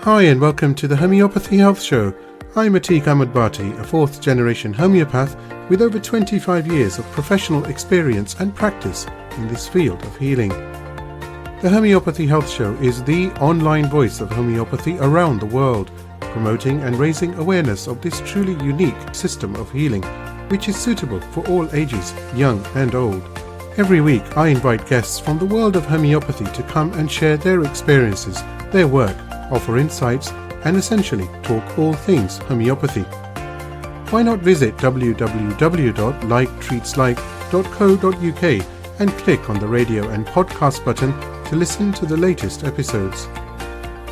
Hi and welcome to the Homeopathy Health Show. I'm Atiq Ahmed Bhatti, a fourth generation homeopath with over 25 years of professional experience and practice in this field of healing. The Homeopathy Health Show is the online voice of homeopathy around the world, promoting and raising awareness of this truly unique system of healing, which is suitable for all ages, young and old. Every week I invite guests from the world of homeopathy to come and share their experiences, their work, offer insights, and essentially talk all things homeopathy. Why not visit www.liketreatslike.co.uk and click on the radio and podcast button to listen to the latest episodes.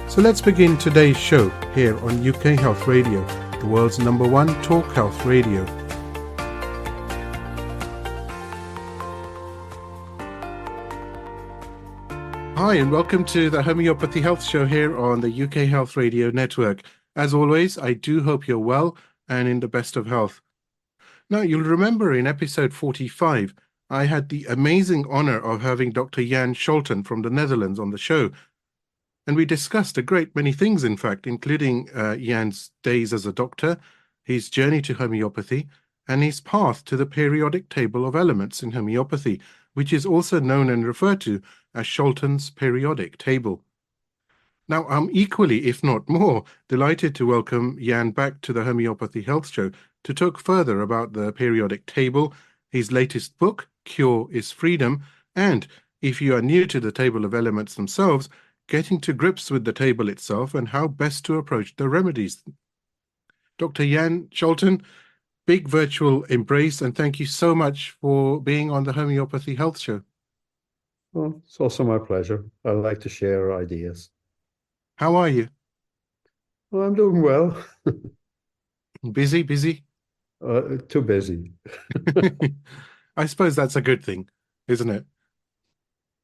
So let's begin today's show here on UK Health Radio, the world's #1 talk health radio. Hi and welcome to the Homeopathy Health Show here on the UK Health Radio Network. As always, I do hope you're well and in the best of health. Now, you'll remember in episode 45, I had the amazing honor of having Dr. Jan Scholten from the Netherlands on the show. And we discussed a great many things, in fact, including Jan's days as a doctor, his journey to homeopathy, and his path to the periodic table of elements in homeopathy, which is also known and referred to as Scholten's periodic table. Now, I'm equally, if not more, delighted to welcome Jan back to the Homeopathy Health Show to talk further about the periodic table, his latest book, Cure is Freedom, and, if you are new to the table of elements themselves, getting to grips with the table itself and how best to approach the remedies. Dr. Jan Scholten, big virtual embrace, and thank you so much for being on the Homeopathy Health Show. Well, it's also my pleasure. I like to share ideas. How are you? Well, I'm doing well. Busy? Too busy. I suppose that's a good thing, isn't it?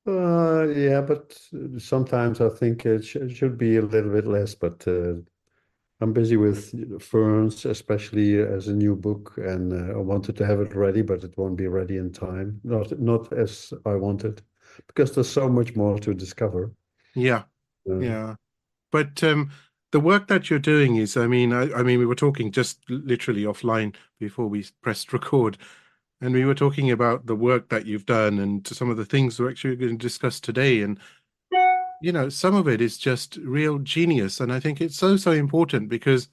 Yeah, but sometimes I think it should be a little bit less, but I'm busy with ferns, especially as a new book, and I wanted to have it ready, but it won't be ready in time. Not as I wanted, because there's so much more to discover. Yeah. But the work that you're doing is, I mean, we were talking just literally offline before we pressed record, and we were talking about the work that you've done and some of the things we're actually going to discuss today. And, you know, some of it is just real genius. And I think it's so important because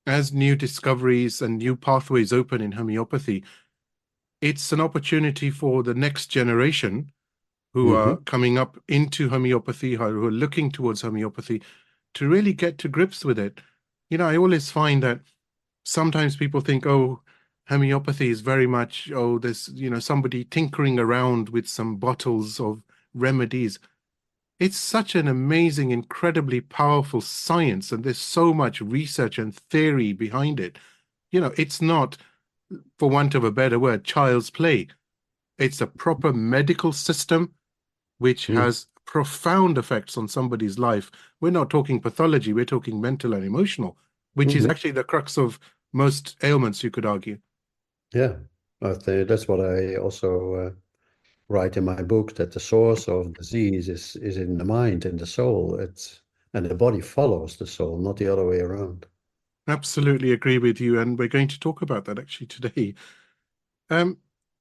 as new discoveries and new pathways open in homeopathy, it's an opportunity for the next generation who are coming up into homeopathy, who are looking towards homeopathy, to really get to grips with it. You know, I always find that sometimes people think, oh, homeopathy is very much, oh, there's, you know, somebody tinkering around with some bottles of remedies. It's such an amazing, incredibly powerful science, and there's so much research and theory behind it. You know, it's not, for want of a better word, child's play. It's a proper medical system which has profound effects on somebody's life. We're not talking pathology, we're talking mental and emotional, which is actually the crux of most ailments, you could argue. Yeah, I think that's what I also write in my book, that the source of disease is in the mind, in the soul. And the body follows the soul, not the other way around. Absolutely agree with you, and we're going to talk about that actually today.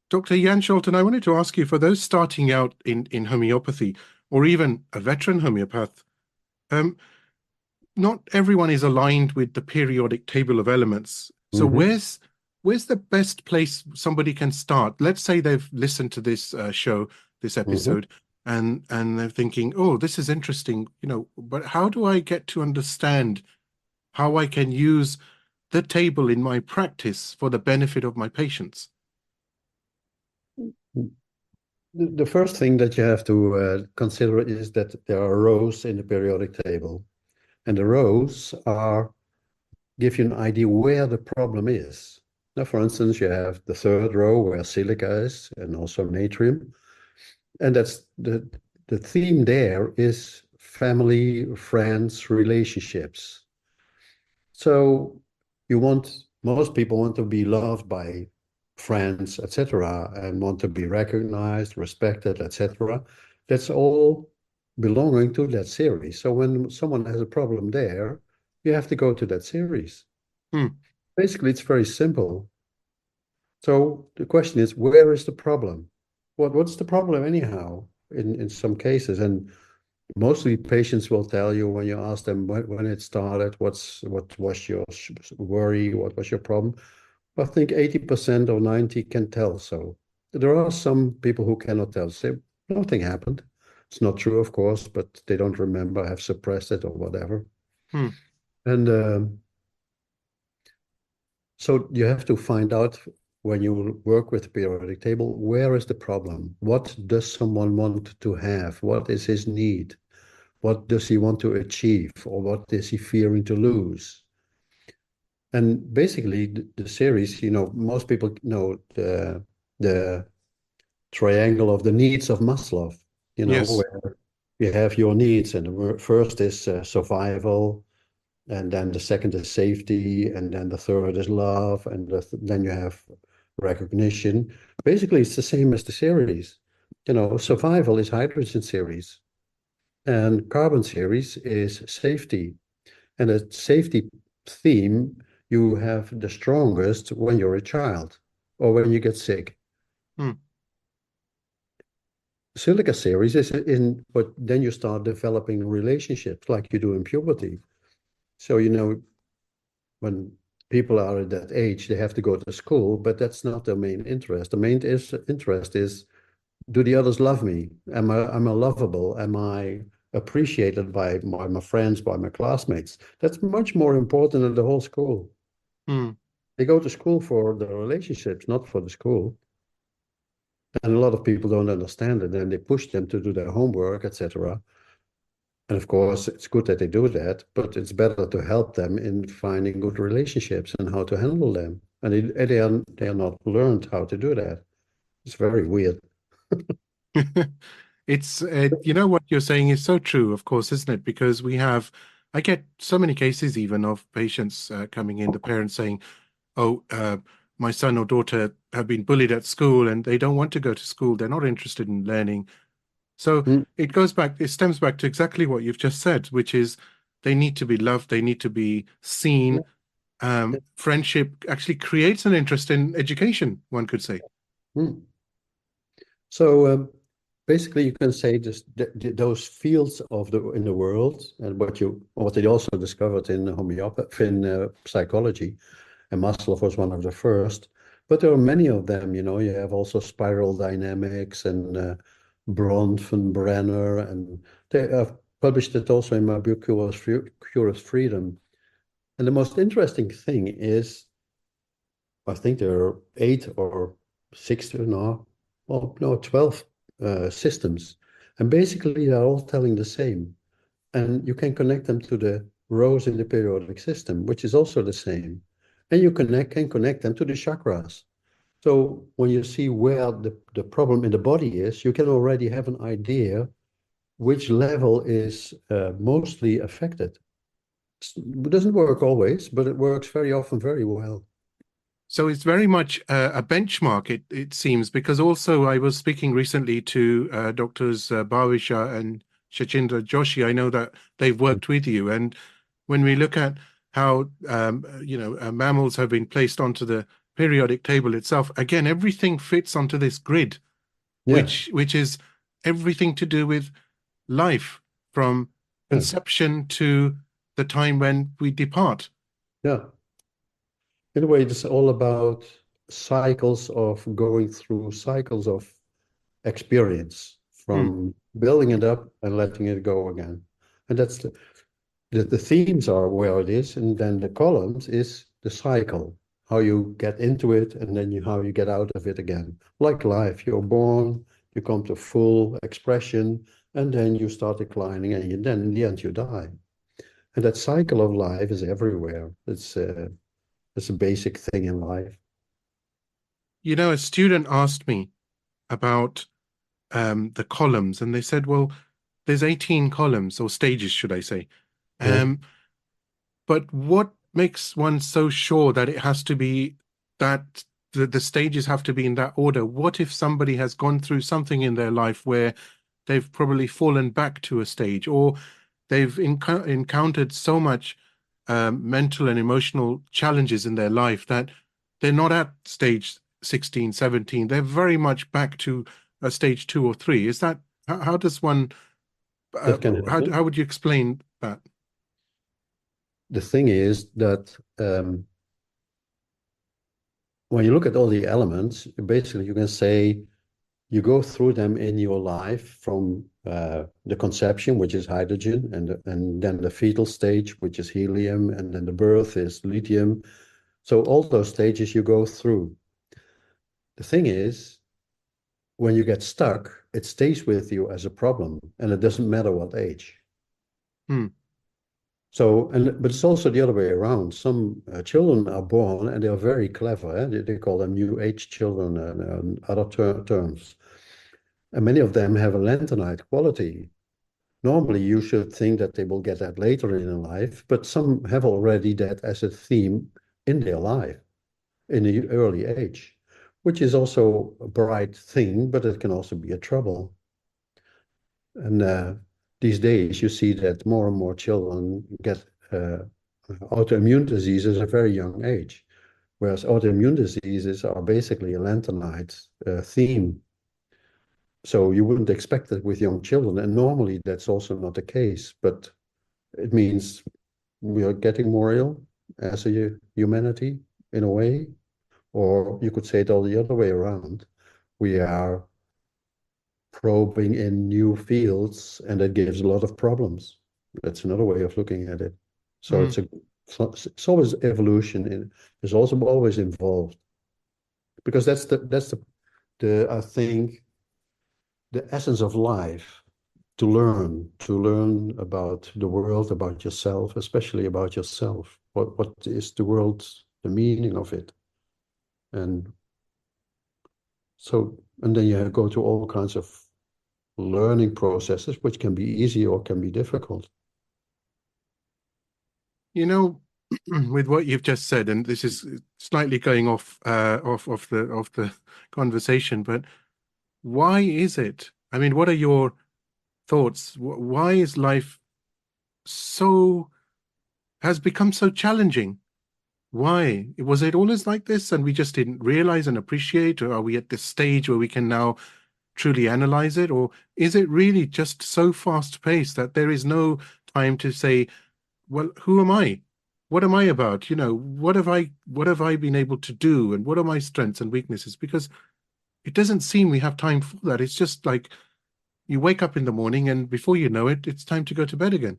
Dr. Jan Scholten, I wanted to ask you, for those starting out in homeopathy, or even a veteran homeopath, not everyone is aligned with the periodic table of elements. So where's the best place somebody can start? Let's say they've listened to this show, this episode, and they're thinking, oh, this is interesting, you know, but how do I get to understand how I can use the table in my practice for the benefit of my patients? The first thing that you have to consider is that there are rows in the periodic table, and the rows give you an idea where the problem is. Now, for instance, you have the third row where silica is, and also natrium, and that's the theme there is family, friends, relationships. So most people want to be loved by friends, etc., and want to be recognized, respected, etc. That's all belonging to that series. So when someone has a problem there, you have to go to that series. Hmm. Basically, it's very simple. So the question is, where is the problem? What's the problem anyhow in some cases? And mostly patients will tell you when you ask them when it started, what was your worry, what was your problem. I think 80% or 90 can tell. So there are some people who cannot tell. Say nothing happened. It's not true, of course, but they don't remember, have suppressed it or whatever. Hmm. And so you have to find out when you work with the periodic table, where is the problem? What does someone want to have? What is his need? What does he want to achieve? Or what is he fearing to lose? And basically, the series, most people know the triangle of the needs of Maslow, Yes. where you have your needs, and the first is survival, and then the second is safety, and then the third is love, and then you have recognition. Basically, it's the same as the series. Survival is hydrogen series, and carbon series is safety. And the safety theme you have the strongest when you're a child or when you get sick. Hmm. Silica series is but then you start developing relationships like you do in puberty. So, when people are at that age, they have to go to school, but that's not their main interest. The main interest is, do the others love me? Am I lovable? Am I appreciated by my friends, by my classmates? That's much more important than the whole school. Hmm. They go to school for the relationships, not for the school. And a lot of people don't understand it, and they push them to do their homework, etc. And of course, it's good that they do that, but it's better to help them in finding good relationships and how to handle them. And they are not learned how to do that. It's very weird. It's what you're saying is so true, of course, isn't it? Because I get so many cases even of patients coming in, the parents saying, "Oh, my son or daughter have been bullied at school and they don't want to go to school. They're not interested in learning." So Mm, it stems back to exactly what you've just said, which is they need to be loved, they need to be yeah, seen. yeah. Friendship actually creates an interest in education, one could say. Mm. So basically, you can say this, those fields of the in the world, and what they also discovered in homeopathy, in psychology, and Maslow was one of the first. But there are many of them. You have also spiral dynamics and Bronfen, Brenner, and they have published it also in my book, Curious Freedom. And the most interesting thing is, I think there are 8 or 6 now, well, no, 12 systems. And basically, they're all telling the same. And you can connect them to the rows in the periodic system, which is also the same. And you can connect them to the chakras. So when you see where the problem in the body is, you can already have an idea which level is mostly affected. It doesn't work always, but it works very often very well. So it's very much a benchmark, it seems, because also I was speaking recently to doctors Bhavisha and Shachindra Joshi. I know that they've worked with you, and when we look at how mammals have been placed onto the periodic table itself, again, everything fits onto this grid, Yeah, which is everything to do with life from yeah, conception to the time when we depart. yeah. In a way, it's all about cycles of going through cycles of experience Hmm. from building it up and letting it go again. And that's the themes are where it is, and then the columns is the cycle, how you get into it, and then how you get out of it again. Like life, you're born, you come to full expression, and then you start declining, and then in the end you die. And that cycle of life is everywhere. It's a basic thing in life. A student asked me about the columns, and they said, well, there's 18 columns or stages, should I say. Yeah. Um, but what makes one so sure that it has to be that the stages have to be in that order? What if somebody has gone through something in their life where they've probably fallen back to a stage, or they've encountered so much mental and emotional challenges in their life that they're not at stage 16, 17. They're very much back to a stage 2 or 3. Is that how does one That can happen. how would you explain that? The thing is that when you look at all the elements, basically you can say you go through them in your life from the conception, which is hydrogen, and then the fetal stage, which is helium, and then the birth is lithium. So all those stages you go through. The thing is, when you get stuck, it stays with you as a problem, and it doesn't matter what age. Hmm. So, but it's also the other way around. Some children are born and they are very clever. They call them new age children and other terms. And many of them have a lanternite quality. Normally, you should think that they will get that later in their life, but some have already that as a theme in their life in the early age, which is also a bright thing, but it can also be a trouble. And these days, you see that more and more children get autoimmune diseases at a very young age, whereas autoimmune diseases are basically a lanternite theme. So you wouldn't expect it with young children, and normally that's also not the case. But it means we are getting more ill as a humanity in a way, or you could say it all the other way around. We are probing in new fields, and that gives a lot of problems. That's another way of looking at it. So Hmm. it's always evolution. Is also always involved because that's the I think the essence of life to learn about the world, about yourself, especially about yourself. What is the world, the meaning of it, and so and then you go to all kinds of learning processes, which can be easy or can be difficult. You know, with what you've just said, and this is slightly going off the conversation, but why is it? I mean, what are your thoughts? Why is life so has become so challenging? Why? Was it always like this and we just didn't realize and appreciate, or are we at this stage where we can now truly analyze it? Or is it really just so fast paced that there is no time to say, well, who am I? What am I about? What have I been able to do? And what are my strengths and weaknesses? Because it doesn't seem we have time for that. It's just like you wake up in the morning and before you know it, it's time to go to bed again.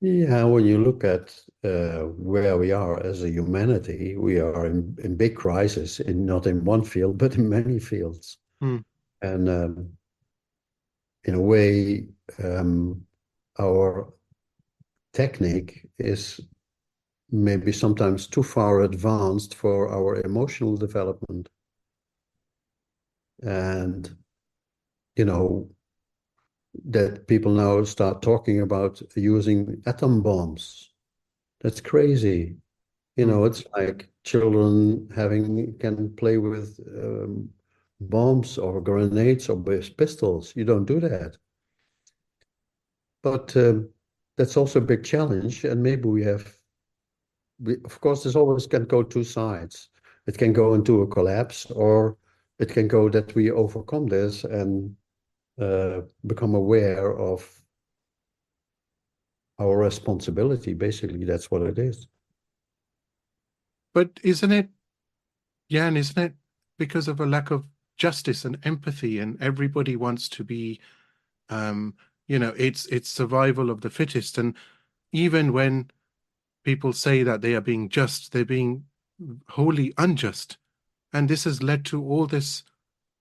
Yeah, when you look at where we are as a humanity, we are in big crisis, not in one field, but in many fields. Hmm. And in a way, our technique is maybe sometimes too far advanced for our emotional development. And, you know, that people now start talking about using atom bombs. That's crazy. Hmm. It's like children can play with bombs or grenades or with pistols. You don't do that. But that's also a big challenge. And maybe of course, this always can go two sides. It can go into a collapse, or it can go that we overcome this and become aware of our responsibility. Basically, that's what it is. But isn't it, Jan, isn't it because of a lack of justice and empathy and everybody wants to be um, it's survival of the fittest. And even when people say that they are being just, they're being wholly unjust. And this has led to all this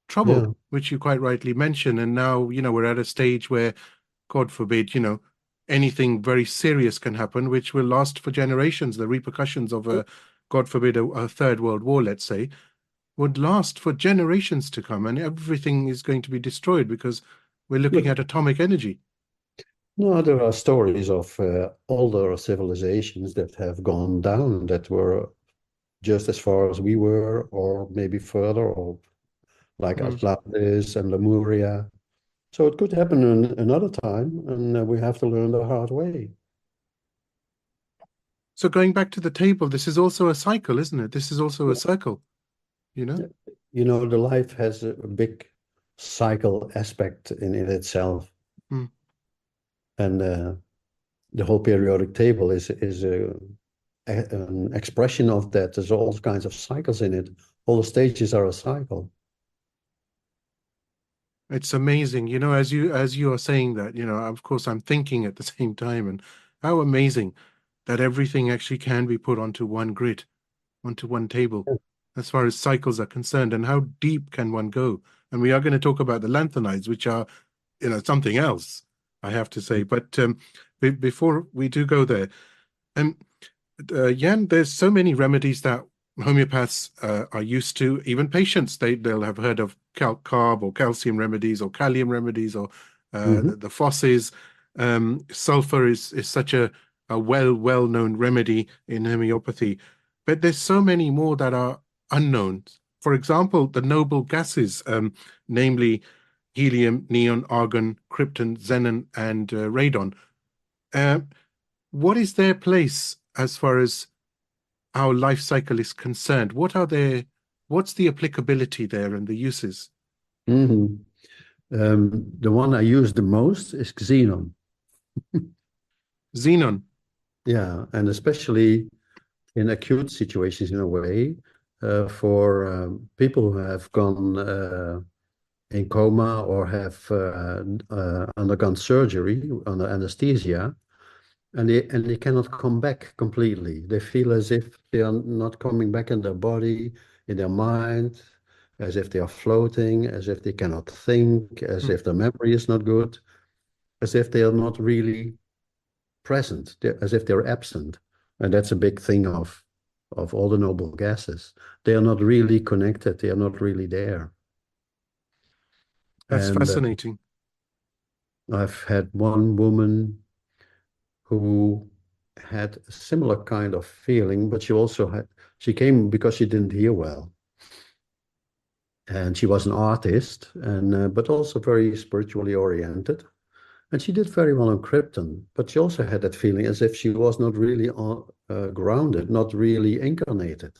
trouble, Yeah. which you quite rightly mentioned. And now, we're at a stage where, God forbid, anything very serious can happen, which will last for generations. The repercussions of God forbid, a third world war, let's say, would last for generations to come, and everything is going to be destroyed because we're looking Look, at atomic energy. no, there are stories of older civilizations that have gone down that were just as far as we were, or maybe further, or like Mm. Atlantis and Lemuria. So it could happen another time, and we have to learn the hard way. So going back to the table, this is also a cycle, isn't it? This is also a circle, you know? You know, the life has a big cycle aspect in itself, Mm. and the whole periodic table is an expression of that. There's all kinds of cycles in it. All the stages are a cycle. It's amazing, you know, as you are saying that, you know, of course I'm thinking at the same time, and how amazing that everything actually can be put onto one grid, onto one table, as far as cycles are concerned, and how deep can one go? And we are going to talk about the lanthanides, which are, you know, something else, I have to say. But before we do go there, um, Jan, there's so many remedies that homeopaths are used to. Even patients, they'll have heard of carb or calcium remedies or kalium remedies or Mhm. the fosses. Sulfur is such a well known remedy in homeopathy, but there's so many more that are unknown. For example, the noble gases, namely helium, neon, argon, krypton, xenon, and radon. Uh, what is their place as far as our life cycle is concerned? What's the applicability there and the uses? Mhm. The one I use the most is xenon. Xenon. Yeah, and especially in acute situations, in a way, for people who have gone in coma or have undergone surgery under anesthesia, and they cannot come back completely. They feel as if they are not coming back in their body, in their mind, as if they are floating, as if they cannot think, as Hmm. if their memory is not good, as if they are not really present, as if they're absent. And that's a big thing of all the noble gases. They are not really connected. They are not really there. That's And fascinating. I've had one woman who had a similar kind of feeling, but she came because she didn't hear well. And she was an artist, and but also very spiritually oriented. And she did very well on Krypton, but she also had that feeling as if she was not really grounded, not really incarnated,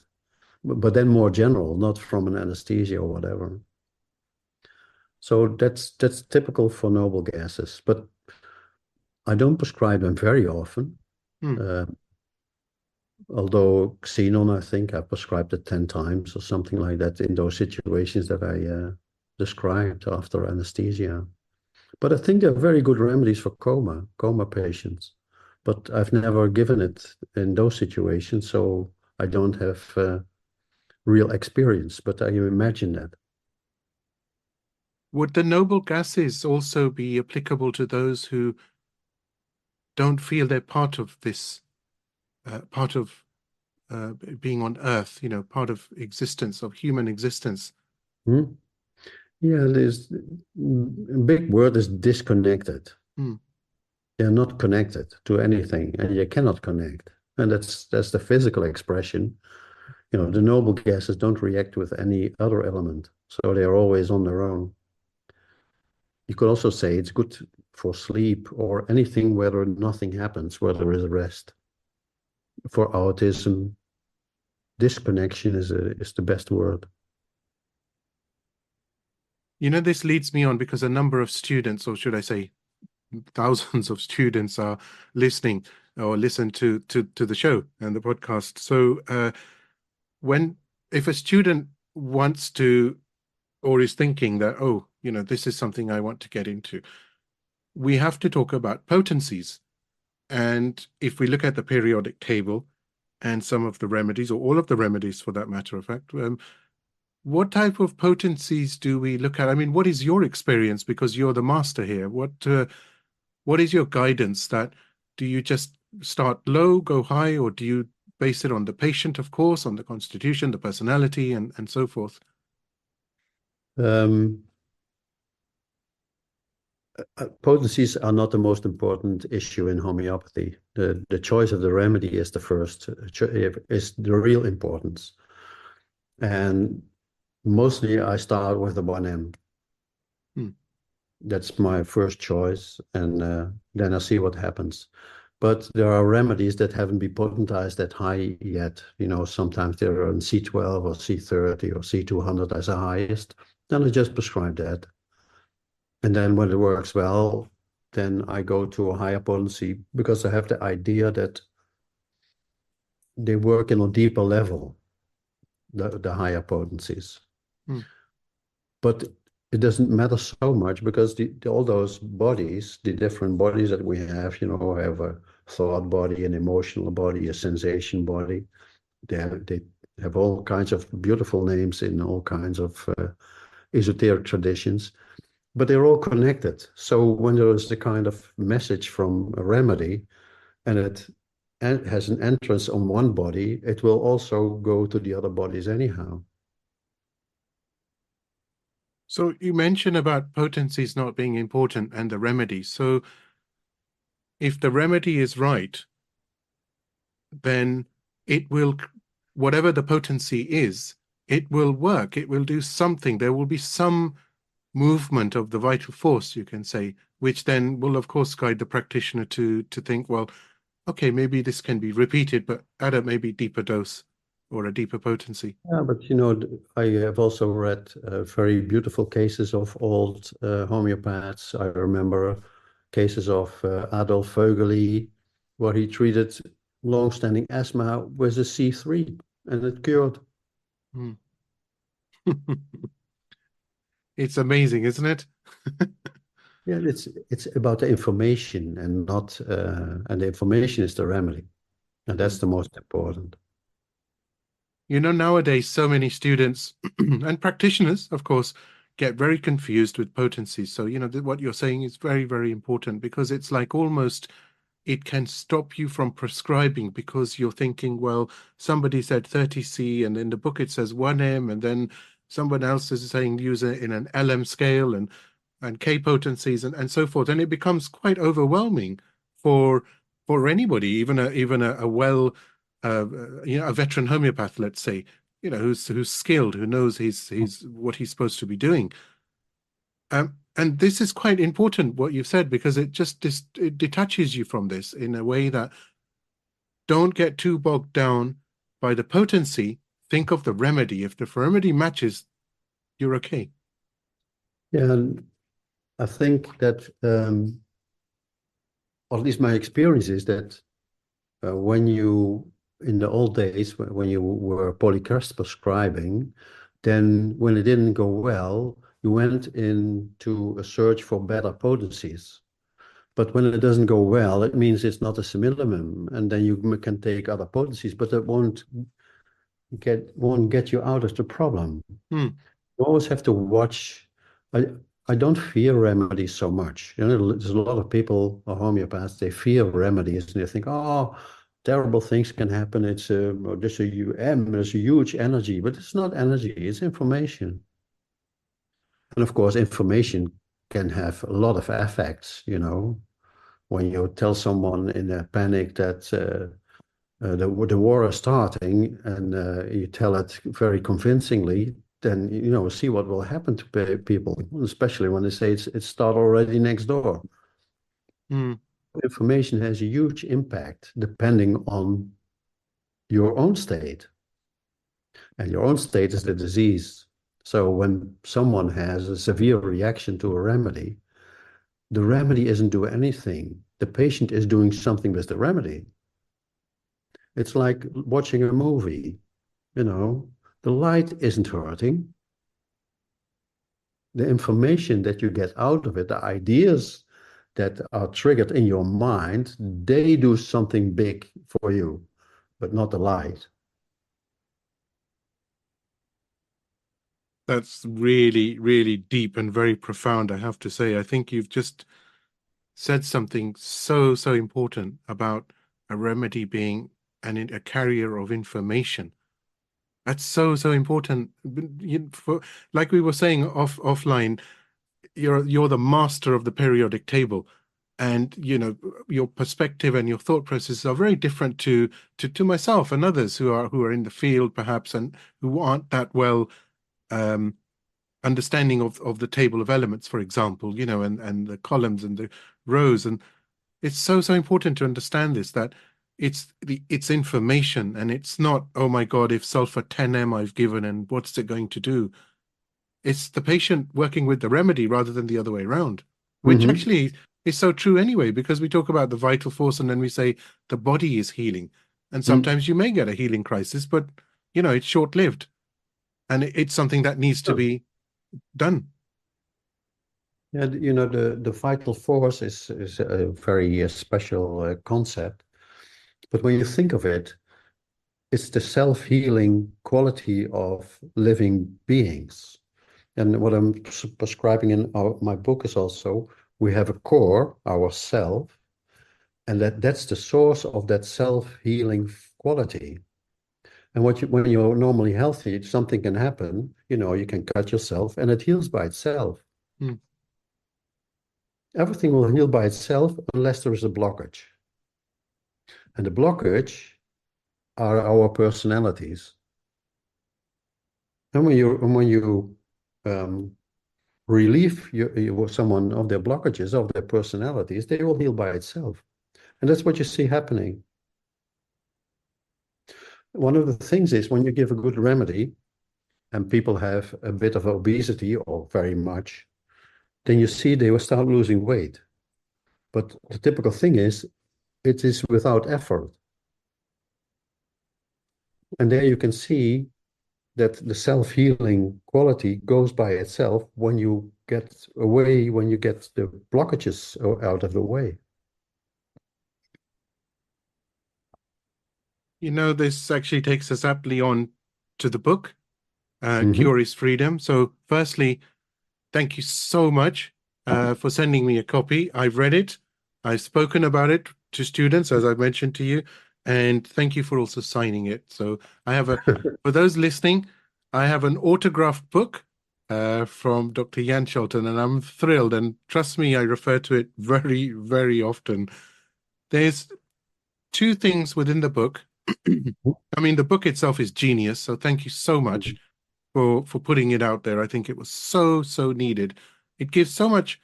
but then more general, not from an anesthesia or whatever. So that's typical for noble gases, but I don't prescribe them very often. Hmm. Uh, Although xenon, I think I prescribed it 10 times or something like that in those situations that I described after anesthesia. But I think they're very good remedies for coma patients. But I've never given it in those situations, so I don't have real experience, but I imagine that. Would the noble gases also be applicable to those who don't feel they're part of this, part of being on Earth, you know, part of existence, of human existence? Hmm? Yeah, there's a big word is disconnected. Hmm. They're not connected to anything, and you cannot connect. And that's the physical expression. You know, the noble gases don't react with any other element, so they're always on their own. You could also say it's good for sleep or anything where nothing happens, where there is rest. For autism, disconnection is the best word. You know, this leads me on because a number of students, or should I say, thousands of students are listening or listen to the show and the podcast. So when if a student wants to or is thinking that, oh, you know, this is something I want to get into, we have to talk about potencies. And if we look at the periodic table and some of the remedies, or all of the remedies for that matter of fact, what type of potencies do we look at? I mean, what is your experience? Because you're the master here. What is your guidance? That do you just start low, go high, or do you base it on the patient, of course, on the constitution, the personality, and so forth? Um, Potencies are not the most important issue in homeopathy. The choice of the remedy is the first, is the real importance. And Mostly I start with the 1M. Hmm. That's my first choice, and then I see what happens. But there are remedies that haven't been potentized that high yet. You know, sometimes they're on C12 or C30 or C200 as the highest. Then I just prescribe that. And then when it works well, then I go to a higher potency because I have the idea that they work in a deeper level, the higher potencies. Hmm. But it doesn't matter so much because all those bodies, the different bodies that we have, you know, have a thought body, an emotional body, a sensation body. They have all kinds of beautiful names in all kinds of esoteric traditions, but they're all connected. So when there is the kind of message from a remedy and it has an entrance on one body, it will also go to the other bodies anyhow. So you mentioned about potencies not being important and the remedy. So if the remedy is right, then it will, whatever the potency is, it will work. It will do something. There will be some movement of the vital force, you can say, which then will, of course, guide the practitioner to think, well, okay, maybe this can be repeated, but at a maybe deeper dose or a deeper potency. Yeah, but you know, I have also read very beautiful cases of old homeopaths. I remember cases of Adolf Vögeli, where he treated long-standing asthma with a C3 and it cured. Hmm. It's amazing, isn't it? Yeah, it's about the information and not and the information is the remedy, and Hmm. that's the most important. You know, nowadays, so many students and practitioners, of course, get very confused with potencies. So, you know, what you're saying is very, very important because it's like almost it can stop you from prescribing because you're thinking, well, somebody said 30C and in the book it says 1M, and then someone else is saying use it in an LM scale and K potencies and so forth. And it becomes quite overwhelming for anybody, even a well you know, a veteran homeopath, let's say, you know, who's skilled, who knows he's what he's supposed to be doing. And this is quite important what you've said because it detaches you from this in a way that don't get too bogged down by the potency. Think of the remedy. If the remedy matches, you're okay. Yeah, and I think that, or at least my experience is that when you, in the old days, when you were polycrest prescribing, then when it didn't go well, you went into a search for better potencies. But when it doesn't go well, it means it's not a similimum, and then you can take other potencies, but that won't get you out of the problem. Hmm. You always have to watch. I I don't fear remedies so much. You know, there's a lot of people, homeopaths, they fear remedies and they think, oh, terrible things can happen. It's there's a there's a huge energy, but it's not energy, it's information. And of course, information can have a lot of effects, you know. When you tell someone in a panic that the war is starting and you tell it very convincingly, then you know see what will happen to people, especially when they say it's start already next door. Hmm. Information has a huge impact depending on your own state, and your own state is the disease. So when someone has a severe reaction to a remedy, the remedy isn't doing anything. The patient is doing something with the remedy. It's like watching a movie, you know, the light isn't hurting. The information that you get out of it, the ideas that are triggered in your mind, they do something big for you, but not the light. That's really, really deep and very profound, I have to say. I think you've just said something so, so important about a remedy being a carrier of information. That's so, so important. Like we were saying offline, you're the master of the periodic table. And you know, your perspective and your thought processes are very different to myself and others who are in the field perhaps and who aren't that well understanding of the table of elements, for example, and the columns and the rows. And it's so important to understand this, that it's information, and it's not, oh my God, if sulfur 10M I've given and what's it going to do? It's the patient working with the remedy rather than the other way around, which Hmm. actually is so true anyway, because we talk about the vital force and then we say the body is healing. And sometimes you may get a healing crisis, but it's short-lived, and it's something that needs to be done. Yeah, the vital force is a very special concept. But when you think of it, it's the self-healing quality of living beings. And what I'm prescribing in my book is also we have a core, our self, and that's the source of that self-healing quality. And when you're normally healthy, something can happen, you can cut yourself and it heals by itself. Mm. Everything will heal by itself unless there is a blockage. And the blockage are our personalities. And when you um, relieve someone of their blockages, of their personalities, they will heal by itself. And that's what you see happening. One of the things is when you give a good remedy and people have a bit of obesity or very much, then you see they will start losing weight. But the typical thing is it is without effort. And there you can see that the self-healing quality goes by itself when you get away, when you get the blockages out of the way. This actually takes us aptly on to the book, Hmm. Cure is Freedom. So firstly, thank you so much for sending me a copy. I've read it. I've spoken about it to students, as I've mentioned to you, and thank you for also signing it. So for those listening, I have an autographed book from Dr. Jan Scholten, and I'm thrilled. And trust me, I refer to it very, very often. There's two things within the book. I mean, the book itself is genius, so thank you so much for putting it out there. I think it was so needed. It gives so much,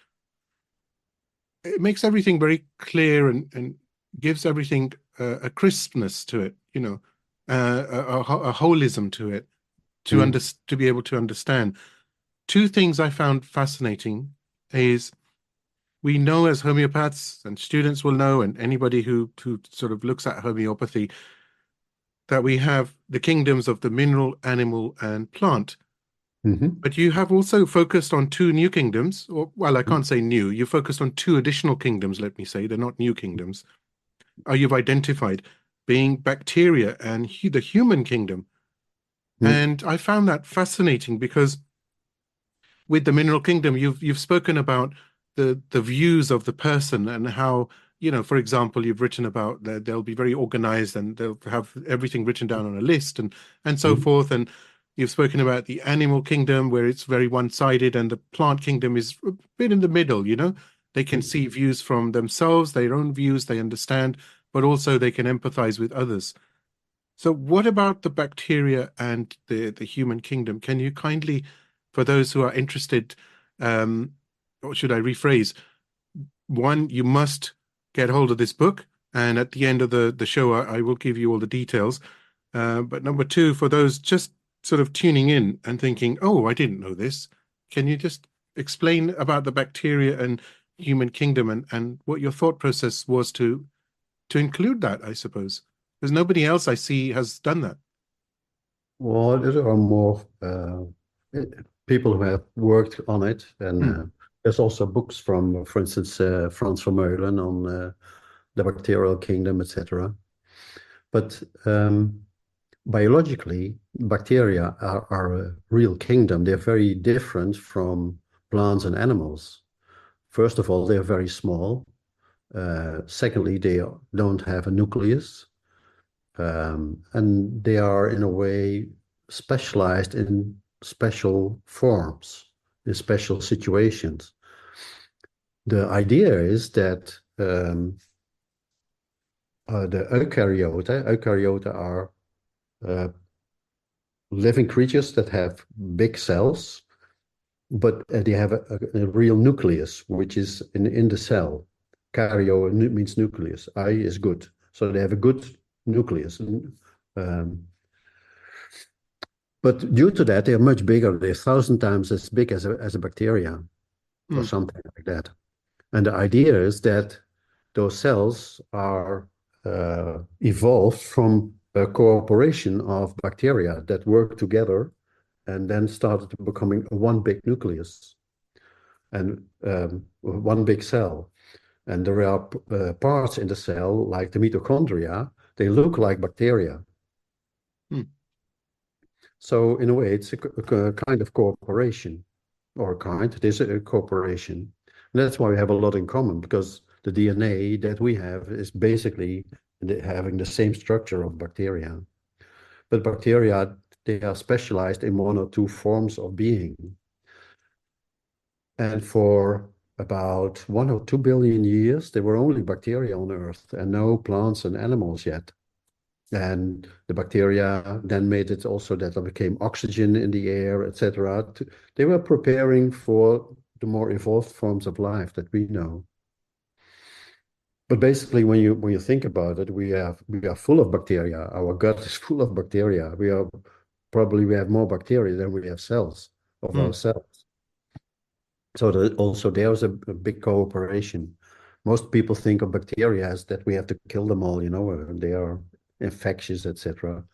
it makes everything very clear, and gives everything a crispness to it, a holism to it, to be able to understand. Two things I found fascinating is, we know as homeopaths, and students will know, and anybody who sort of looks at homeopathy, that we have the kingdoms of the mineral, animal, and plant. Hmm. But you have also focused on two new kingdoms, or, well, I can't say new. You focused on two additional kingdoms, let me say. They're not new kingdoms. You've identified being bacteria and the human kingdom. And I found that fascinating because with the mineral kingdom, you've spoken about the views of the person, and how, for example, you've written about that they'll be very organized and they'll have everything written down on a list, and so forth. And you've spoken about the animal kingdom, where it's very one-sided, and the plant kingdom is a bit in the middle. They can see views from themselves, their own views, they understand, but also they can empathize with others. So what about the bacteria and the human kingdom? Can you kindly, for those who are interested, um, or should I rephrase? One, you must get hold of this book, and at the end of the show, I will give you all the details. But number two, for those just sort of tuning in and thinking, oh, I didn't know this, can you just explain about the bacteria and human kingdom, and what your thought process was to include that, I suppose? Because nobody else I see has done that. Well, there are more people who have worked on it, and Hmm. there's also books from, for instance, Frans Vermeulen on the bacterial kingdom, etc. But biologically, bacteria are a real kingdom. They're very different from plants and animals. First of all, they're very small. Secondly, they don't have a nucleus. And they are, in a way, specialized in special forms, in special situations. The idea is that the eukaryote are uh, living creatures that have big cells, but they have a real nucleus, which is in the cell. Karyo means nucleus. I is good. So they have a good nucleus. But due to that, they're much bigger. They're 1,000 times as big as a bacteria or Mm, something like that. And the idea is that those cells are evolved from a cooperation of bacteria that work together and then started becoming one big nucleus and one big cell. And there are parts in the cell, like the mitochondria, they look like bacteria. mm, So in a way, it's a kind of cooperation, or it is a cooperation. And that's why we have a lot in common, because the DNA that we have is basically having the same structure of bacteria. But bacteria, they are specialized in one or two forms of being. And for about 1 or 2 billion years, there were only bacteria on Earth and no plants and animals yet. And the bacteria then made it also that there became oxygen in the air, etc. They were preparing for the more evolved forms of life that we know. But basically, when you think about it, we are full of bacteria. Our gut is full of bacteria. We have more bacteria than we have cells of mm. ourselves. So also there's a big cooperation. Most people think of bacteria as that we have to kill them all, they are infectious, etc.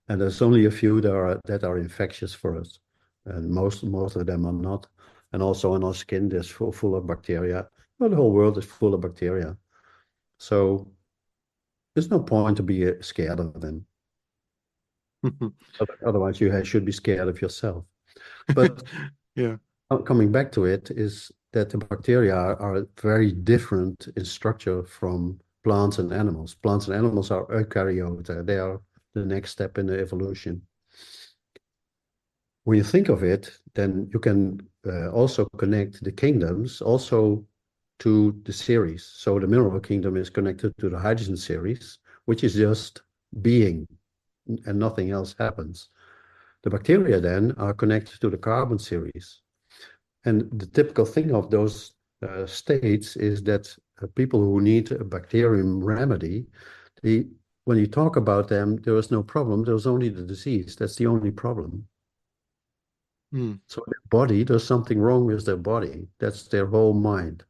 And there's only a few that are infectious for us, and most of them are not. And also in our skin, there's full of bacteria. Well, the whole world is full of bacteria. So there's no point to be scared of them. Otherwise, you should be scared of yourself. But Yeah. coming back to it is that the bacteria are very different in structure from plants and animals. Plants and animals are eukaryote. They are the next step in the evolution. When you think of it, then you can also connect the kingdoms also to the series. So the mineral kingdom is connected to the hydrogen series, which is just being and nothing else happens. The bacteria then are connected to the carbon series. And the typical thing of those states is that people who need a bacterium remedy, they, when you talk about them, there is no problem. There's only the disease. That's the only problem. Mm. So their body, there's something wrong with their body. That's their whole mind.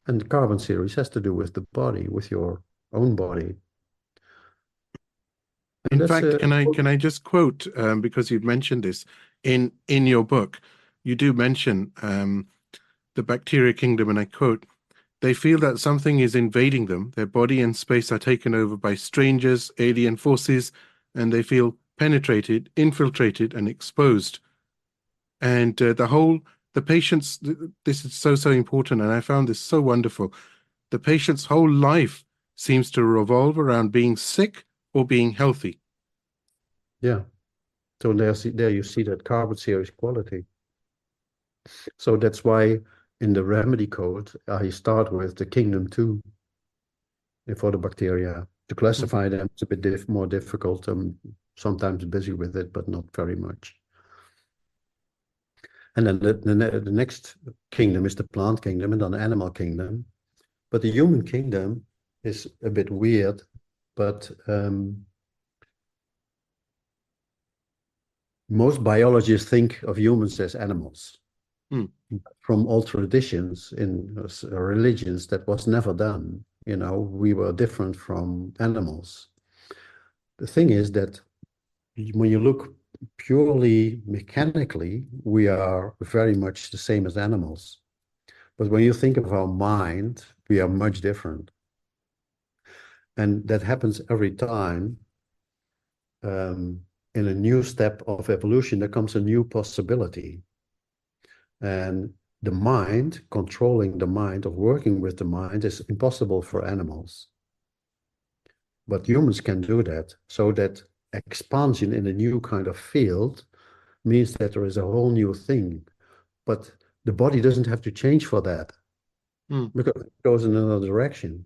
And the carbon series has to do with the body, with your own body. And In that's fact, can I just quote, because you've mentioned this in your book, you do mention the bacteria kingdom, and I quote, "They feel that something is invading them. Their body and space are taken over by strangers, alien forces, and they feel penetrated, infiltrated, and exposed." And the patient's, this is so, so important, and I found this so wonderful. The patient's whole life seems to revolve around being sick or being healthy. yeah. So there you see that carbon series quality. So that's why in the remedy code, I start with the kingdom 2 for the bacteria. To classify them, it's a bit more difficult. I'm sometimes busy with it, but not very much. And then the next kingdom is the plant kingdom and then the animal kingdom. But the human kingdom is a bit weird, but most biologists think of humans as animals. Mm, From all traditions in religions, that was never done. We were different from animals. The thing is that when you look purely mechanically, we are very much the same as animals. But when you think of our mind, we are much different. And that happens every time. In a new step of evolution, there comes a new possibility. And the mind, controlling the mind, or working with the mind, is impossible for animals. But humans can do that. So that expansion in a new kind of field means that there is a whole new thing. But the body doesn't have to change for that mm. because it goes in another direction.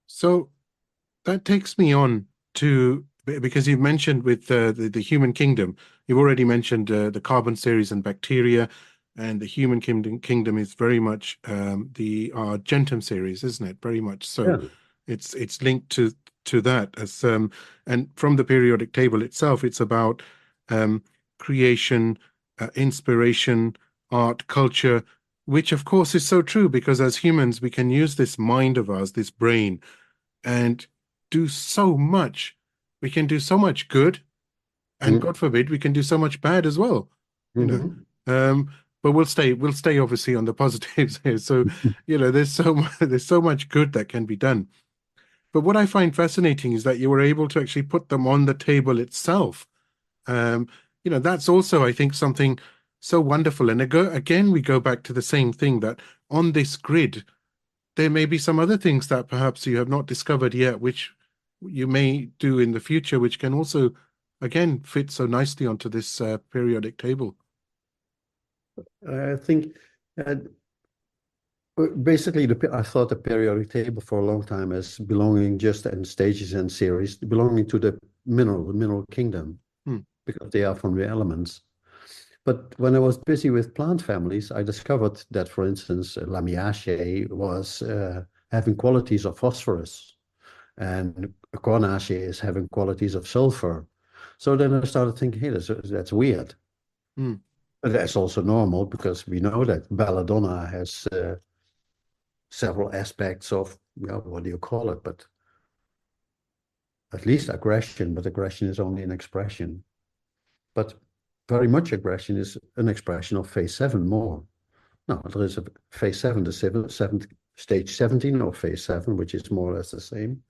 So that takes me on to because you've mentioned with the human kingdom, you've already mentioned the carbon series and bacteria, and the human kingdom is very much the Argentum series, isn't it? Very much so. Yeah. It's linked to that as and from the periodic table itself, it's about um, creation, inspiration, art, culture, which of course is so true because as humans we can use this mind of ours, this brain, and do so much. We can do so much good, and Mm. God forbid we can do so much bad as well. You know, Mhm. um, but we'll stay obviously on the positives here. So, there's so much good that can be done. But what I find fascinating is that you were able to actually put them on the table itself. Um, that's also, I think, something so wonderful. And again, we go back to the same thing that on this grid, there may be some other things that perhaps you have not discovered yet, which you may do in the future, which can also, again, fit so nicely onto this periodic table. I think uh, basically I thought the periodic table for a long time as belonging just in stages and series, belonging to the mineral kingdom, Hmm. because they are from the elements. But when I was busy with plant families, I discovered that, for instance, Lamiaceae was having qualities of phosphorus, and Cornaceae is having qualities of sulfur. So then I started thinking, hey, that's weird. Hmm. But that's also normal because we know that belladonna has several aspects of, well, what do you call it? But at least aggression, but aggression is only an expression. But very much aggression is an expression of phase 7 more. Now, there is a phase 7, the seventh stage 17 or phase 7, which is more or less the same,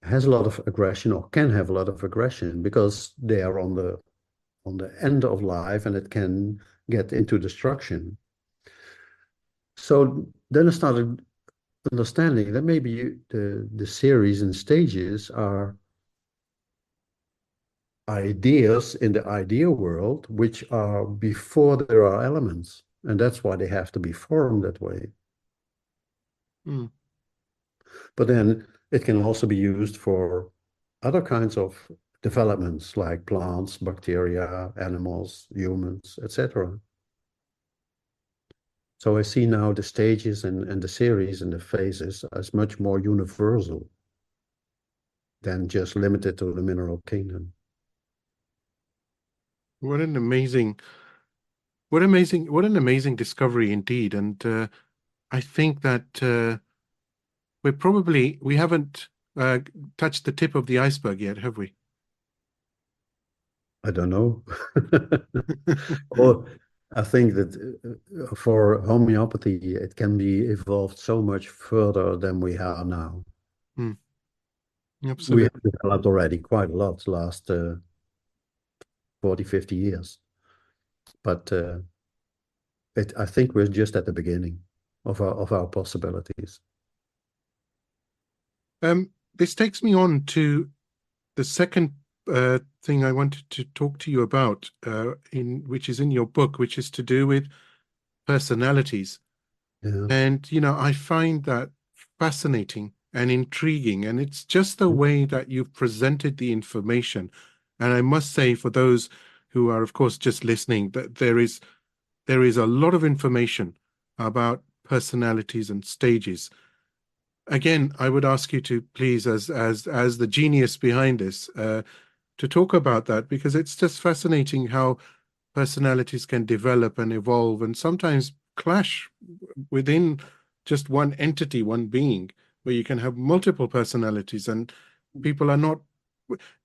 has a lot of aggression or can have a lot of aggression because they are on the end of life and it can get into destruction. So then I started understanding that maybe the series and stages are ideas in the idea world which are before there are elements, and that's why they have to be formed that way. Hmm. But then it can also be used for other kinds of developments like plants, bacteria, animals, humans, etc. So I see now the stages and the series and the phases as much more universal than just limited to the mineral kingdom. What an amazing, what an amazing discovery indeed. And I think that we haven't uh, touched the tip of the iceberg yet, have we? I don't know. Or I think that for homeopathy, it can be evolved so much further than we are now. Hmm. We have Absolutely. developed already quite a lot last 40, 50 years. But I think we're just at the beginning of our possibilities. This takes me on to the second thing I wanted to talk to you about, in which is in your book, which is to do with personalities. Yeah. And I find that fascinating and intriguing, and it's just the way that you've presented the information. And I must say, for those who are, of course, just listening, that there is a lot of information about personalities and stages. Again, I would ask you to please, as the genius behind this, to talk about that because it's just fascinating how personalities can develop and evolve and sometimes clash within just one entity, one being, where you can have multiple personalities and people are not.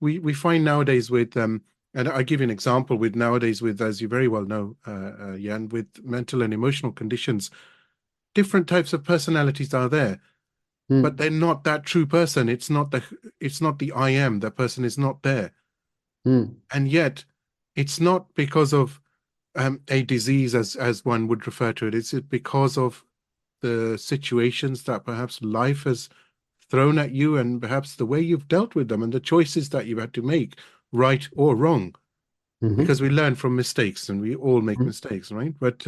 We find nowadays with and I give you an example with nowadays with, as you very well know, Jan, with mental and emotional conditions, different types of personalities are there, but Mm, they're not that true person. It's not the I am. That person is not there, mm, and yet it's not because of a disease as one would refer to it. It's because of the situations that perhaps life has thrown at you and perhaps the way you've dealt with them and the choices that you've had to make, right or wrong, because mhm. we learn from mistakes and we all make Mm. mistakes, right? But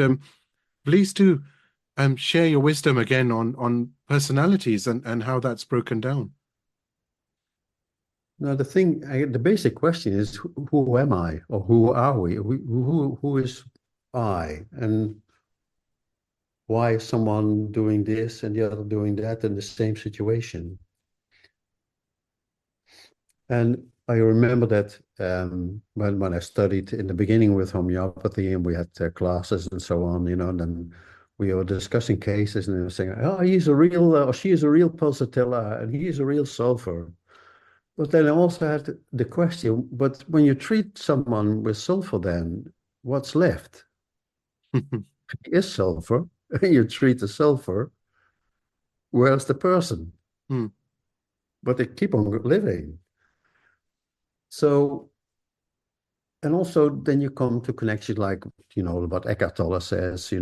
please do share your wisdom again on personalities and how that's broken down. Now, the basic question is, who am I, or who are we? Who is I, and why is someone doing this and the other doing that in the same situation? And I remember that when I studied in the beginning with homeopathy and we had classes and so on, and then we were discussing cases and they were saying, oh, he's a real, or she is a real pulsatilla and he is a real sulfur. But then I also had the question, but when you treat someone with sulfur, then what's left? He is sulfur, and you treat the sulfur, where's the person? Hmm. But they keep on living. So, and also then you come to connections like, what Eckhart Tolle says,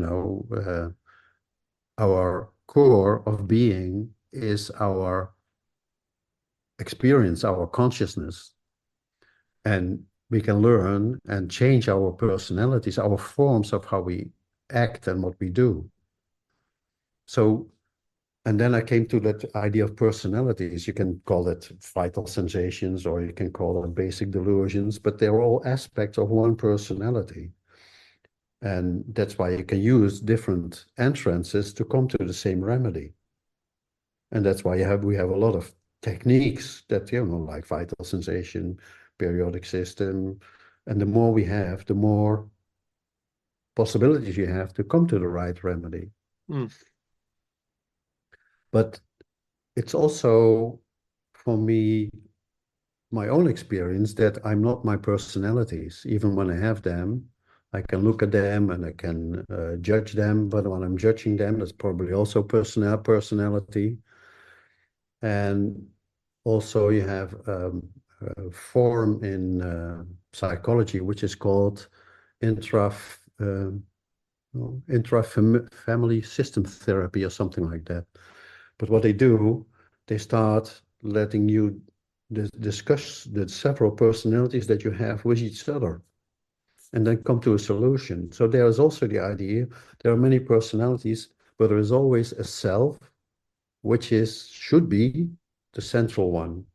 our core of being is our experience, our consciousness. And we can learn and change our personalities, our forms of how we act and what we do. So, and then I came to that idea of personalities. You can call it vital sensations or you can call it basic delusions, but they're all aspects of one personality. And that's why you can use different entrances to come to the same remedy. And that's why we have a lot of techniques that, like vital sensation, periodic system. And the more we have, the more possibilities you have to come to the right remedy. Hmm. But it's also, for me, my own experience that I'm not my personalities. Even when I have them, I can look at them and I can judge them. But when I'm judging them, that's probably also personality. And also you have a form in psychology, which is called intra, intra-family system therapy or something like that. But what they do, they start letting you discuss the several personalities that you have with each other and then come to a solution. So there is also the idea, there are many personalities, but there is always a self, which should be the central one,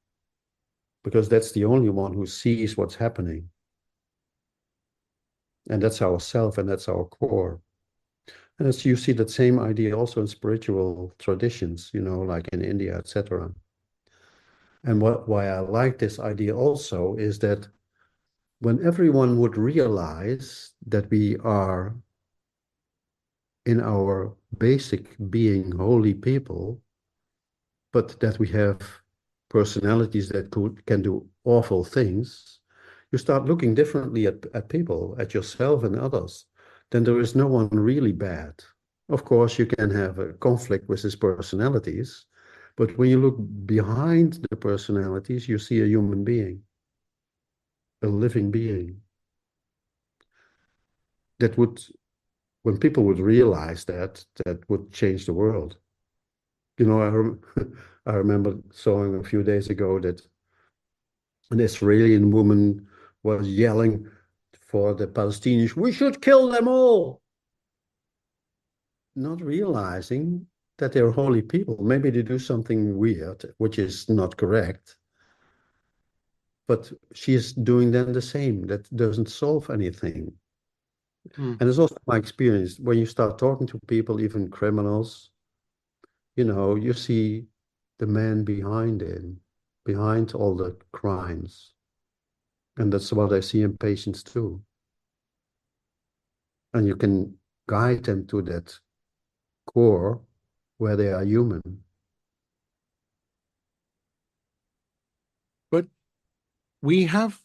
because that's the only one who sees what's happening. And that's our self and that's our core. And as you see that same idea also in spiritual traditions, like in India, etc. And why I like this idea also is that when everyone would realize that we are in our basic being holy people, but that we have personalities that can do awful things, you start looking differently at people, at yourself and others. Then there is no one really bad. Of course, you can have a conflict with his personalities, but when you look behind the personalities, you see a human being, a living being. That would, when people would realize that, that would change the world. I remember sawing a few days ago that an Israeli woman was yelling for the Palestinians, we should kill them all, not realizing that they're holy people. Maybe they do something weird, which is not correct, but she is doing then the same. That doesn't solve anything. Hmm. And it's also my experience when you start talking to people, even criminals, you see the man behind it, behind all the crimes. And that's what I see in patients too. And you can guide them to that core where they are human. But we have,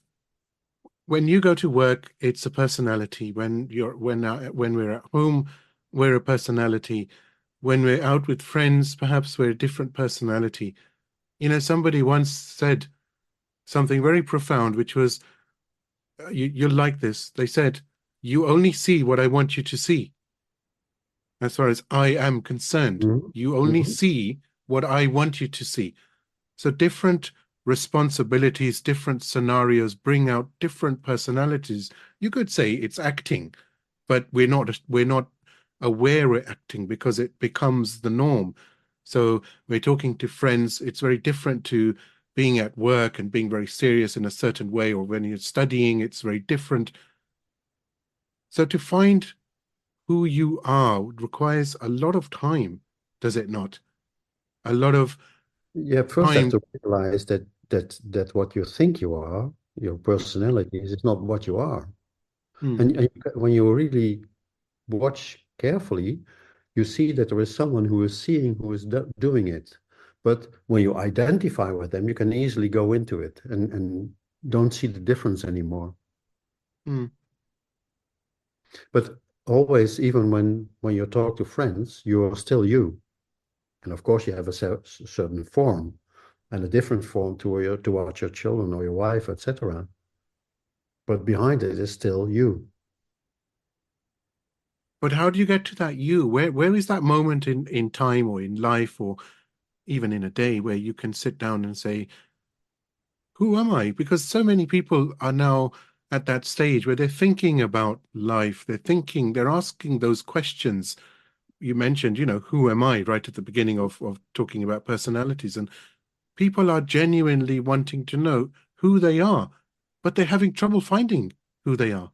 when you go to work, it's a personality. When we're at home, we're a personality. When we're out with friends, perhaps we're a different personality. Somebody once said something very profound, which was, you'll like this. They said, you only see what I want you to see. As far as I am concerned, Mhm. you only Mhm. see what I want you to see. So different responsibilities, different scenarios bring out different personalities. You could say it's acting, but we're not aware we're acting because it becomes the norm. So we're talking to friends. It's very different to being at work and being very serious in a certain way, or when you're studying, it's very different. So to find who you are requires a lot of time, does it not? A lot of You first have time. to realize that what you think you are, your personality, is not what you are. Hmm, And when you really watch carefully, you see that there is someone who is seeing who is doing it. But when you identify with them, you can easily go into it and don't see the difference anymore. hmm. But always, even when you talk to friends, you are still you. And of course, you have a certain form and a different form towards your children or your wife, etc. But behind it is still you. But how do you get to that you? Where is that moment in time or in life or even in a day where you can sit down and say, who am I? Because so many people are now at that stage where they're thinking about life. They're asking those questions. You mentioned, who am I right at the beginning of talking about personalities. And people are genuinely wanting to know who they are, but they're having trouble finding who they are.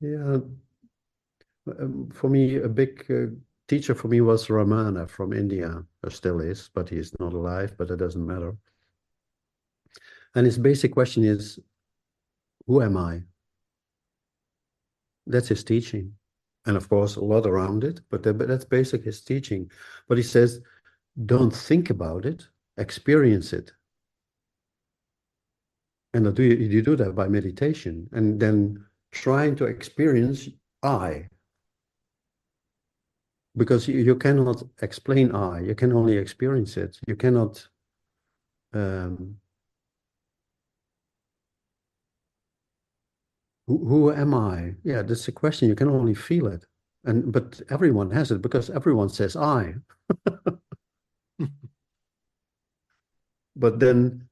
Yeah, for me, a big teacher for me was Ramana from India, or still is, but he's not alive, but it doesn't matter. And his basic question is, who am I? That's his teaching. And of course, a lot around it, but that's basic his teaching. But he says, don't think about it, experience it. And you do that by meditation and then trying to experience I, because you cannot explain I, you can only experience it. You cannot um, who am I? Yeah, that's the question. You can only feel it. And but everyone has it because everyone says I. But then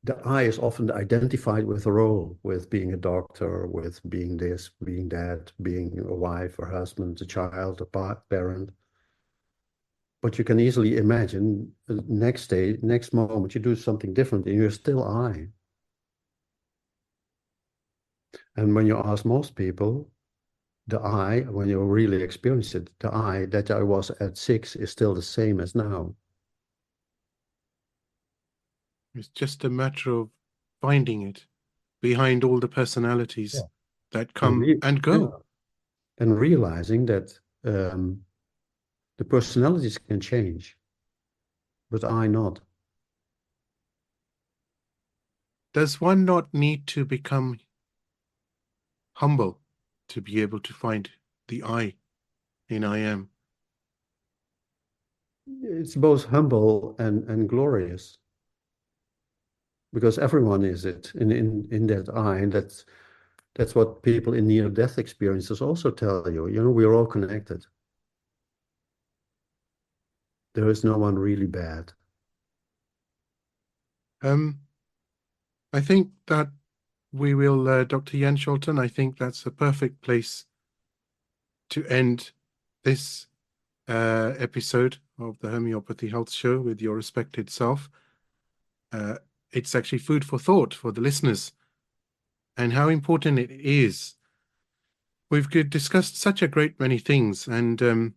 the I is often identified with a role, with being a doctor, with being this, being that, being a wife or husband, a child, a parent. But you can easily imagine the next day, next moment, you do something different and you're still I. And when you ask most people, the I, when you really experience it, the I that I was at 6 is still the same as now. It's just a matter of finding it behind all the Yeah. personalities that And come and yeah, go. and realizing that the personalities can change, but I not. Does one not need to become humble to be able to find the I in I am? It's both humble and glorious because everyone is it in that I, and that's what people in near-death experiences also tell you. You know, we're all connected. There is no one really bad. Um, I think that we will, Dr. Jan Scholten, I think that's a perfect place to end this episode of the Homeopathy Health Show with your respected self. Uh, it's actually food for thought for the listeners and how important it is. We've discussed such a great many things, and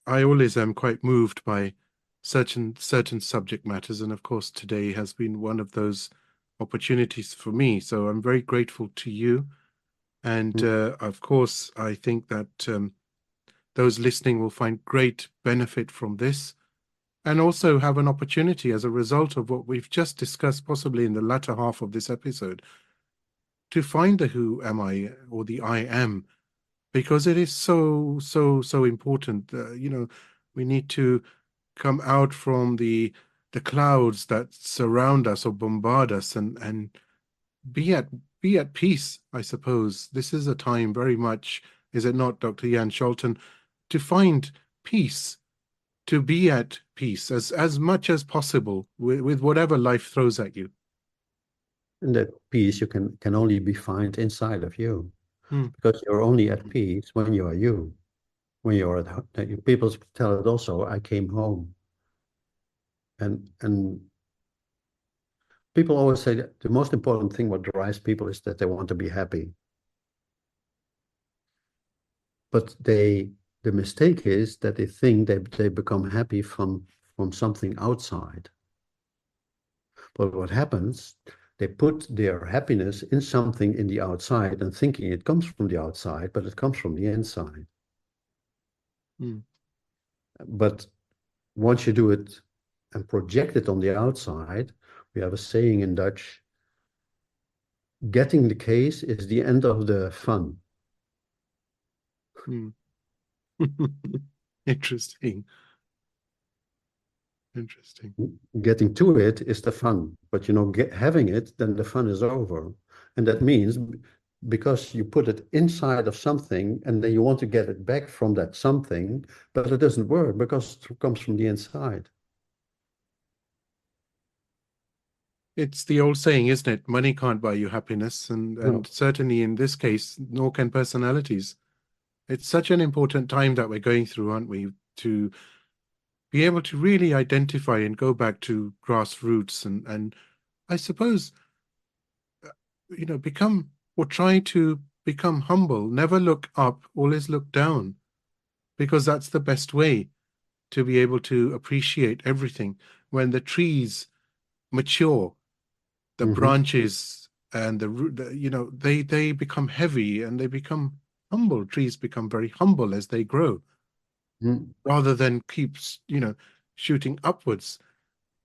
I always am quite moved by certain subject matters, and of course today has been one of those opportunities for me. So I'm very grateful to you, and Mm. of course I think that those listening will find great benefit from this, and also have an opportunity as a result of what we've just discussed, possibly in the latter half of this episode, to find the who am I or the I am, because it is so important. We need to come out from the clouds that surround us or bombard us, and be at be at peace. I suppose this is a time very much, is it not, Dr. Jan Scholten, to find peace, to be at peace as much as possible with whatever life throws at you. And that peace you can only be found inside of you Hmm. because you're only at peace when you are you. When you're at people tell it also, I came home. And People always say that the most important thing what drives people is that they want to be happy. But the mistake is that they think they become happy from something outside. But what happens, they put their happiness in something in the outside and thinking it comes from the outside, but it comes from the inside. Mm. But once you do it and project it on the outside, we have a saying in Dutch, getting the case is the end of the fun. Mm. Interesting. Interesting. Getting to it is the fun, but having it, then the fun is over. And that means because you put it inside of something and then you want to get it back from that something, but it doesn't work because it comes from the inside. It's the old saying, isn't it? Money can't buy you happiness, No. and certainly in this case, nor can personalities. It's such an important time that we're going through, aren't we? To be able to really identify and go back to grassroots and I suppose, become or try to become humble. Never look up, always look down, because that's the best way to be able to appreciate everything. When the trees mature, the branches and the root, they become heavy and they become humble. Trees become very humble as they grow, rather than keep, shooting upwards.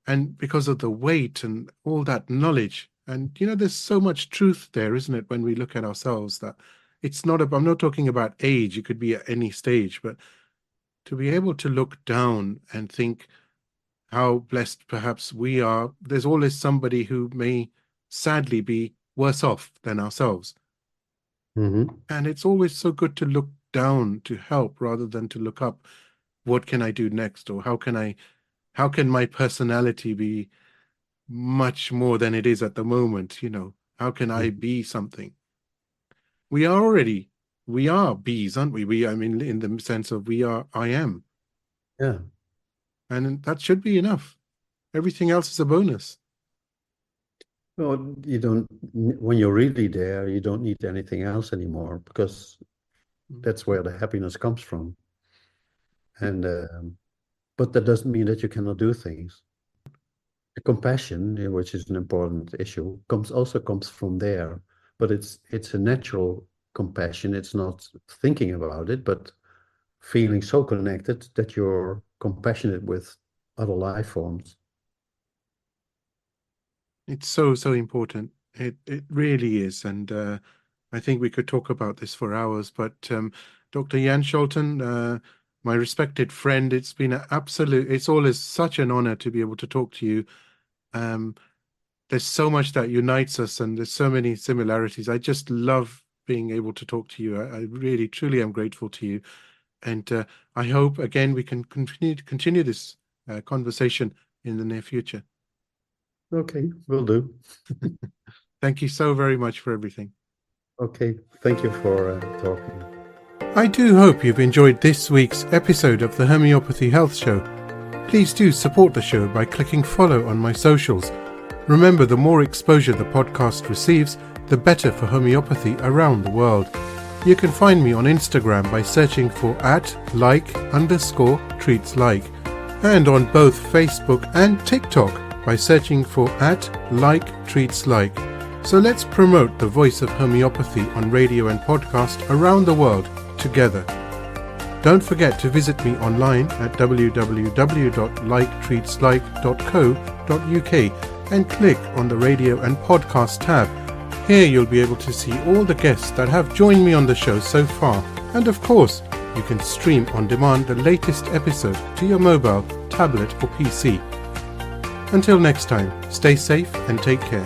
And because of the weight and all that knowledge, and there's so much truth there, isn't it? When we look at ourselves, that it's not. I'm not talking about age. It could be at any stage, but to be able to look down and think how blessed perhaps we are. There's always somebody who may sadly be worse off than ourselves. And it's always so good to look down to help rather than to look up. What can I do next? Or how can my personality be much more than it is at the moment? How can I be something? We are bees, aren't we? I mean, in the sense of I am. Yeah. And that should be enough. Everything else is a bonus. Well, when you're really there, you don't need anything else anymore because that's where the happiness comes from. And but that doesn't mean that you cannot do things. The compassion, which is an important issue, also comes from there. But it's a natural compassion. It's not thinking about it, but feeling so connected that you're compassionate with other life forms. It's so, so important. It really is. And I think we could talk about this for hours. But Dr. Jan Scholten, my respected friend, it's been it's always such an honor to be able to talk to you. There's so much that unites us and there's so many similarities. I just love being able to talk to you. I really, truly am grateful to you. And I hope, again, we can continue this conversation in the near future. Okay, will do. Thank you so very much for everything. Okay, thank you for talking. I do hope you've enjoyed this week's episode of the Homeopathy Health Show. Please do support the show by clicking follow on my socials. Remember, the more exposure the podcast receives, the better for homeopathy around the world. You can find me on Instagram by searching for @like_treatslike, and on both Facebook and TikTok by searching for @like_treatslike. So let's promote the voice of homeopathy on radio and podcast around the world together. Don't forget to visit me online at www.liketreatslike.co.uk and click on the radio and podcast tab. Here you'll be able to see all the guests that have joined me on the show so far. And of course, you can stream on demand the latest episode to your mobile, tablet or PC. Until next time, stay safe and take care.